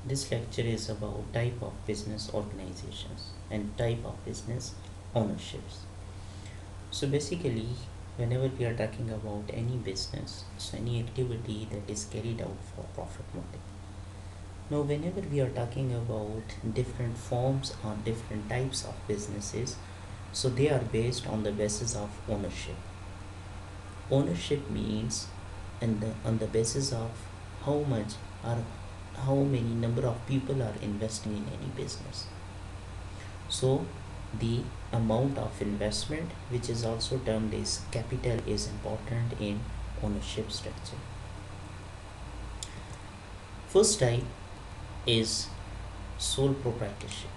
This lecture is about type of business organizations and type of business ownerships. So basically, whenever we are talking about any business, so any activity that is carried out for profit motive. Now, whenever we are talking about different forms or different types of businesses, so they are based on the basis of ownership. Ownership means on the basis of how much or how many number of people are investing in any business. So the amount of investment, which is also termed as capital, is important in ownership structure. First type is sole proprietorship.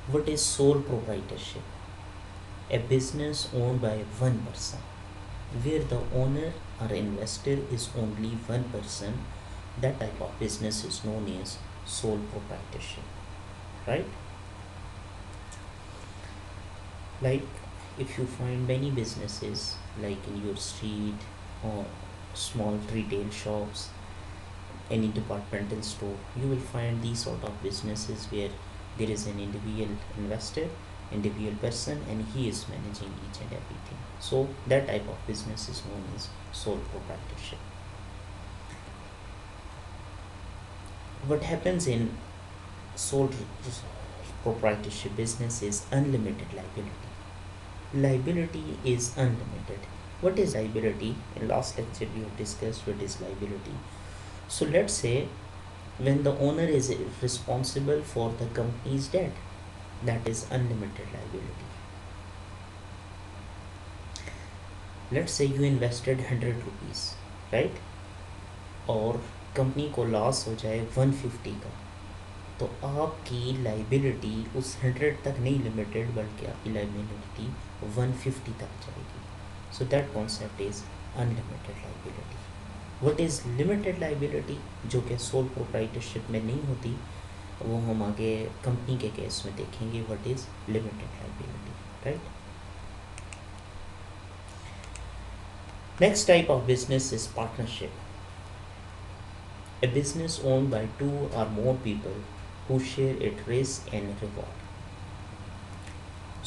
What is sole proprietorship? A business owned by one person, where the owner or investor is only one person. That type of business is known as sole proprietorship, right? Like if you find many businesses like in your street or small retail shops, any departmental store, you will find these sort of businesses where there is an individual investor, individual person, and he is managing each and everything. So that type of business is known as sole proprietorship. What happens in sole proprietorship business is unlimited liability. Liability is unlimited. What is liability? In last lecture we have discussed what is liability. So let's say when the owner is responsible for the company's debt, that is unlimited liability. Let's say you invested 100 rupees, right? और company को loss हो जाए 150 का, तो आपकी liability उस 100 तक नहीं लिमिटेड, बल्कि आपकी लाइबिलिटी 150 तक जाएगी. So that concept is unlimited liability. What is limited liability, जो कि सोल प्रोप्राइटरशिप में नहीं होती, वो हम आगे कंपनी के केस में देखेंगे. What is limited liability, right? Next type of business is partnership. A business owned by two or more people who share its risk and reward.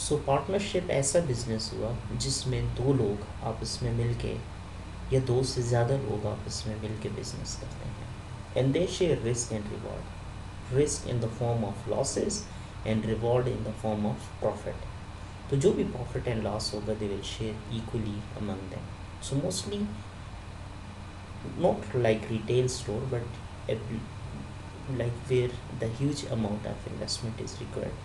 So partnership ऐसा बिजनेस हुआ जिसमें दो लोग आपस में मिलके या दो से ज़्यादा लोग आपस में मिलके बिजनेस करते हैं. And they share risk and reward. Risk in the form of losses and reward in the form of profit. तो जो भी profit and loss होगा they will share equally among them. So mostly not like retail store, but like where the huge amount of investment is required,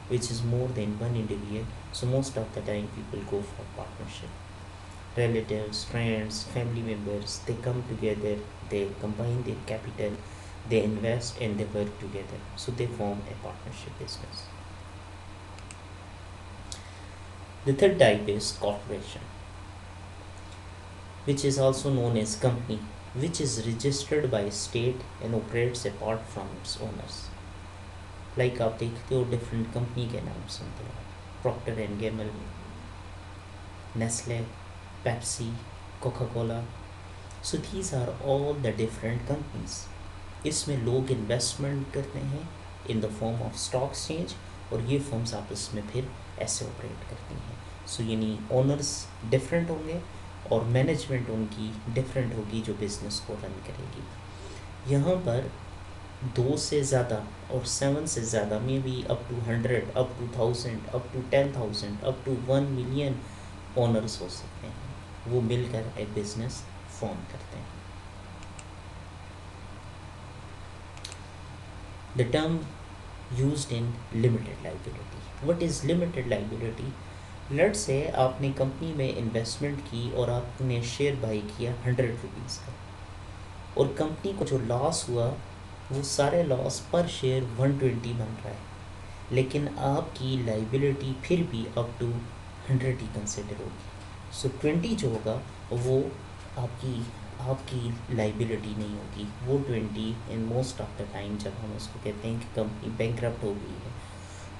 which is more than one individual. So most of the time people go for partnership. Relatives, friends, family members, they come together, they combine their capital, they invest and they work together, so they form a partnership business. The third type is corporation, which is also known as company, which is registered by state and operates apart from its owners. Like आप देखते हो different company के नाम सुनते हो, Procter and Gamble, Nestle, Pepsi, Coca Cola. So these are all the different companies. इसमें लोग investment करते हैं in the form of stock exchange, और ये फर्म्स आपस में फिर ऐसे ऑपरेट करती हैं. सो यानी ओनर्स डिफरेंट होंगे और मैनेजमेंट उनकी डिफरेंट होगी जो बिज़नेस को रन करेगी. यहाँ पर 2 से ज़्यादा और 7 से ज़्यादा, maybe up to 100, up to 1000, up to 10,000, up to 1 million owners हो सकते हैं. वो मिलकर एक बिज़नेस फॉर्म करते हैं. The term used in limited liability. What is limited liability? Let's say आपने कंपनी में इन्वेस्टमेंट की और आपने शेयर बाई किया 100 रुपीज़ का, और कंपनी को जो लॉस हुआ वो सारे लॉस पर शेयर 120 बन रहा है, लेकिन आपकी लाइबिलिटी फिर भी अप टू 100 ही कंसिडर होगी. सो 20 जो होगा वो आपकी आपकी लाइबिलिटी नहीं होगी. वो 20 in most of the time जब हम उसको कहते हैं कि कंपनी बैंकरप्ट हो गई है,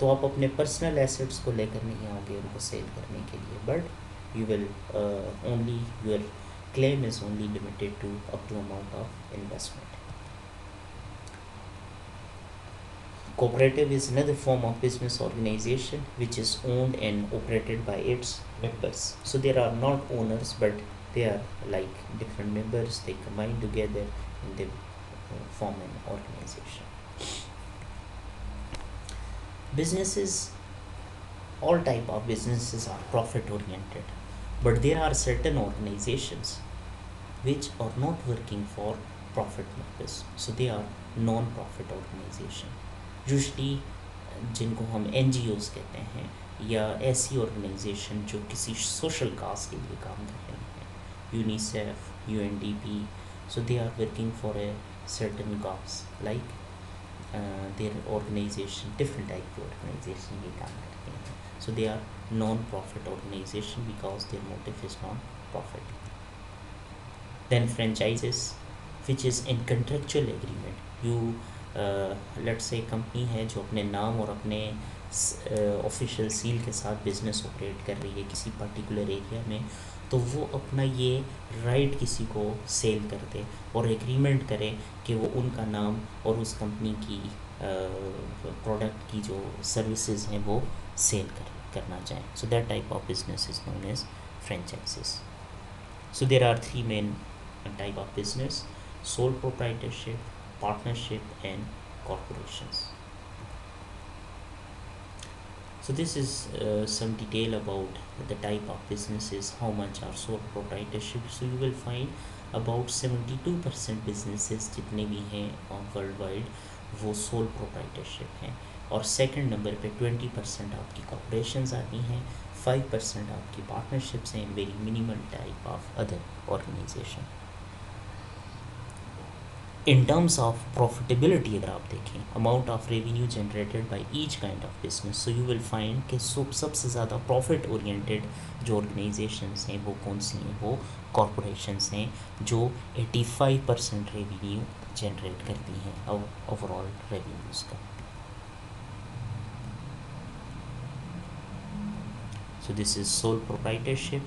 तो आप अपने पर्सनल एसेट्स को लेकर नहीं आओगे उनको सेल करने के लिए, but you will only your claim is only limited to up to amount of investment. Cooperative is another form of business organization which is owned and operated by its members. So there are not owners, but they are like different members. They combine together and they form an organization. Businesses, all type of businesses are profit oriented, but there are certain organizations which are not working for profit purpose. So they are non-profit organization. Usually जिनको हम N कहते हैं या ऐसी organisation जो किसी social काज के लिए काम कर रही हैं, UNICEF, UNDP, so they are working for a certain cause like their organisation, different type की ऑर्गेनाइजेशन ये काम करते हैं. So they are non profit organisation because their motive is non profit. Then franchises, which is in contractual agreement. You let's say company है जो अपने नाम और अपने ऑफिशियल सील के साथ बिजनेस ऑपरेट कर रही है किसी पर्टिकुलर एरिया में, तो वो अपना ये राइट किसी को सेल कर दे और एग्रीमेंट करे कि वो उनका नाम और उस कंपनी की प्रोडक्ट की जो सर्विसेज हैं वो सेल करना चाहें. So that type of business is known as franchises. So there are three main type of business: sole proprietorship, partnership, and corporations. So this is some detail about the type of businesses, how much are sole proprietorship. So you will find about 72% businesses जितने भी हैं world wide वो sole proprietorship हैं, और second number पे 20% आपकी corporations आती हैं, 5% आपकी पार्टनरशिप्स हैं, very minimal type of other organization. In terms of profitability अगर आप देखें, amount of revenue generated by each kind of business, so you will find कि सबसे ज़्यादा प्रॉफिट ओरिएंटेड जो ऑर्गेनाइजेशंस हैं वो कौन सी हैं, वो कॉरपोरेशंस हैं जो 85% रेवेन्यू जनरेट करती हैं ओवरऑल रेवेन्यूज़ का. So this is sole proprietorship.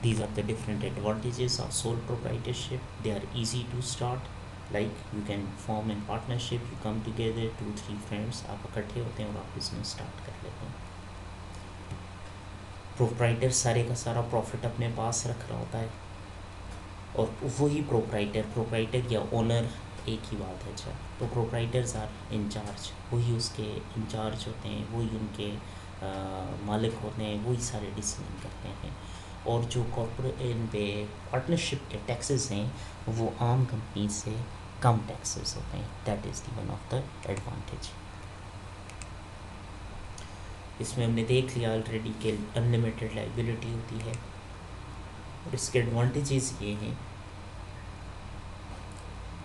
These are the different advantages of sole proprietorship. They are easy to start. Like you can form a partnership, you come together, 2-3 friends, आप इकट्ठे होते हैं और आप business start कर लेते हैं. प्रोप्राइटर सारे का सारा प्रॉफिट अपने पास रख रहा होता है, और वही प्रोप्राइटर या ओनर एक ही बात है. अच्छा, तो प्रोप्राइटर्स आर इंचार्ज, वही उसके इंचार्ज होते हैं, वही उनके मालिक होते हैं, वही सारे डिसीजन करते हैं. और जो कॉर्पोरेट इन पे पार्टनरशिप के टैक्सेस हैं वो आम कंपनी से कम टैक्सेस होते हैं. That is the one of the advantage. इसमें हमने देख लिया ऑलरेडी कि अनलिमिटेड लाइबिलिटी होती है, और इसके एडवांटेजेस ये हैं.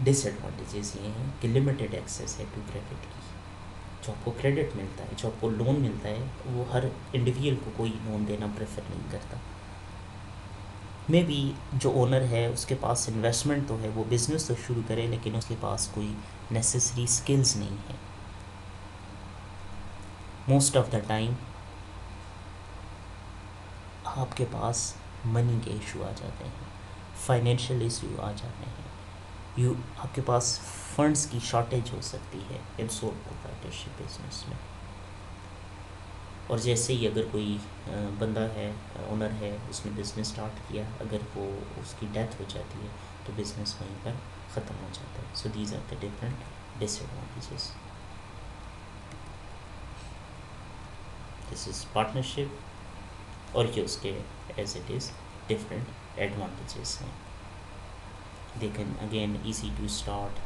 डिसएडवांटेजेस ये हैं कि लिमिटेड एक्सेस है टू क्रेडिट की. जो आपको क्रेडिट मिलता है, जो आपको लोन मिलता है, वो हर इंडिविजुअल को कोई लोन देना प्रेफर नहीं करता. मे बी जो ओनर है उसके पास इन्वेस्टमेंट तो है, वो बिज़नेस तो शुरू करे, लेकिन उसके पास कोई नेसेसरी स्किल्स नहीं है. मोस्ट ऑफ द टाइम आपके पास मनी के इशू आ जाते हैं, फाइनेंशियल इशू आ जाते हैं, आपके पास फंड्स की शॉर्टेज हो सकती है इन सोल प्रोप्राइटरशिप बिजनेस में. और जैसे ही अगर कोई बंदा है, ओनर है, उसने बिज़नेस स्टार्ट किया, अगर वो उसकी डेथ हो जाती है तो बिज़नेस वहीं पर ख़त्म हो जाता है. So these are the different disadvantages. This is partnership, और ये उसके as it is different advantages हैं. They can again easy to start,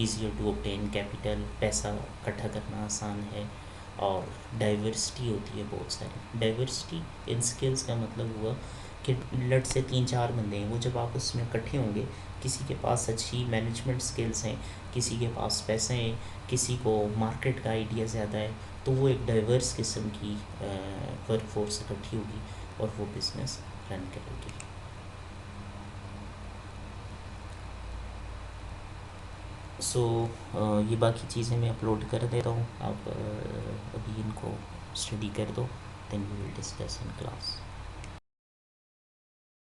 easier to obtain capital, पैसा इकट्ठा करना आसान है, और डाइवर्सिटी होती है बहुत सारी. डाइवर्सिटी इन स्किल्स का मतलब हुआ कि लट से 3-4 बंदे हैं, वो जब आप उसमें इकट्ठे होंगे, किसी के पास अच्छी मैनेजमेंट स्किल्स हैं, किसी के पास पैसे हैं, किसी को मार्केट का आइडिया ज़्यादा है, तो वो एक डाइवर्स किस्म की वर्क फोर्स इकट्ठी होगी और वो बिज़नेस रन करेगी. सो ये बाकी चीज़ें मैं अपलोड कर देता हूँ, आप अभी इनको स्टडी कर दो, then we will discuss in class.